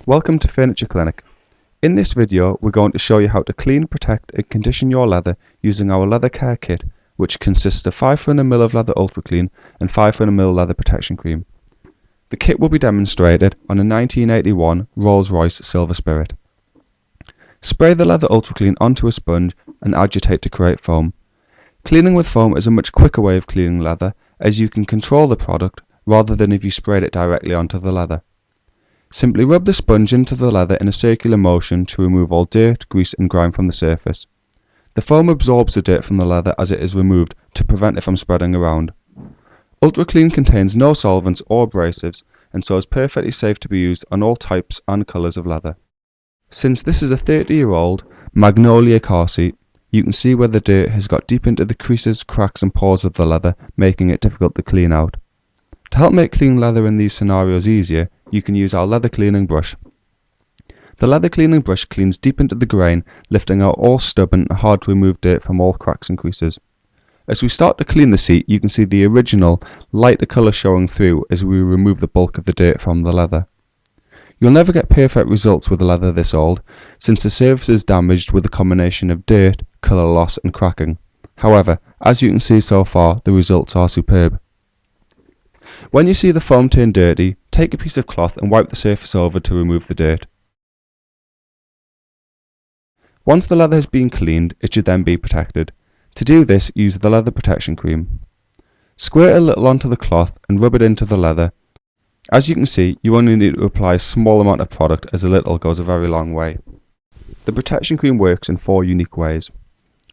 Welcome to Furniture Clinic. In this video we're going to show you how to clean, protect and condition your leather using our leather care kit, which consists of 500ml of leather ultra clean and 500ml leather protection cream. The kit will be demonstrated on a 1981 Rolls-Royce Silver Spirit. Spray the leather ultra clean onto a sponge and agitate to create foam. Cleaning with foam is a much quicker way of cleaning leather, as you can control the product rather than if you sprayed it directly onto the leather. Simply rub the sponge into the leather in a circular motion to remove all dirt, grease and grime from the surface. The foam absorbs the dirt from the leather as it is removed to prevent it from spreading around. Ultra Clean contains no solvents or abrasives and so is perfectly safe to be used on all types and colours of leather. Since this is a 30-year-old Magnolia car seat, you can see where the dirt has got deep into the creases, cracks and pores of the leather, making it difficult to clean out. To help make cleaning leather in these scenarios easier, you can use our leather cleaning brush. The leather cleaning brush cleans deep into the grain, lifting out all stubborn and hard to remove dirt from all cracks and creases. As we start to clean the seat, you can see the original lighter colour showing through as we remove the bulk of the dirt from the leather. You'll never get perfect results with a leather this old, since the surface is damaged with a combination of dirt, colour loss and cracking. However, as you can see so far, the results are superb. When you see the foam turn dirty, take a piece of cloth and wipe the surface over to remove the dirt. Once the leather has been cleaned, it should then be protected. To do this, use the leather protection cream. Squirt a little onto the cloth and rub it into the leather. As you can see, you only need to apply a small amount of product, as a little goes a very long way. The protection cream works in 4 unique ways.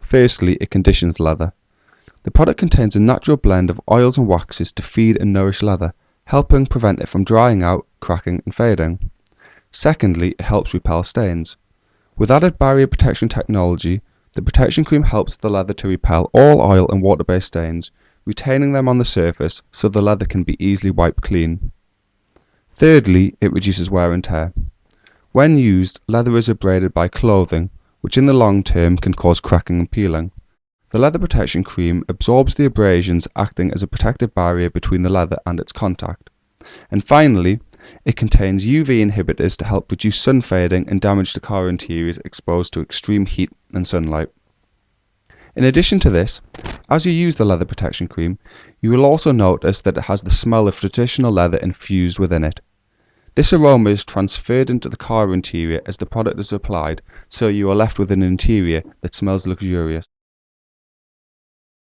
Firstly, it conditions leather. The product contains a natural blend of oils and waxes to feed and nourish leather, helping prevent it from drying out, cracking and fading. Secondly, it helps repel stains. With added barrier protection technology, the protection cream helps the leather to repel all oil and water-based stains, retaining them on the surface so the leather can be easily wiped clean. Thirdly, it reduces wear and tear. When used, leather is abraded by clothing, which in the long term can cause cracking and peeling. The leather protection cream absorbs the abrasions, acting as a protective barrier between the leather and its contact. And finally, it contains UV inhibitors to help reduce sun fading and damage to car interiors exposed to extreme heat and sunlight. In addition to this, as you use the leather protection cream, you will also notice that it has the smell of traditional leather infused within it. This aroma is transferred into the car interior as the product is applied, so you are left with an interior that smells luxurious.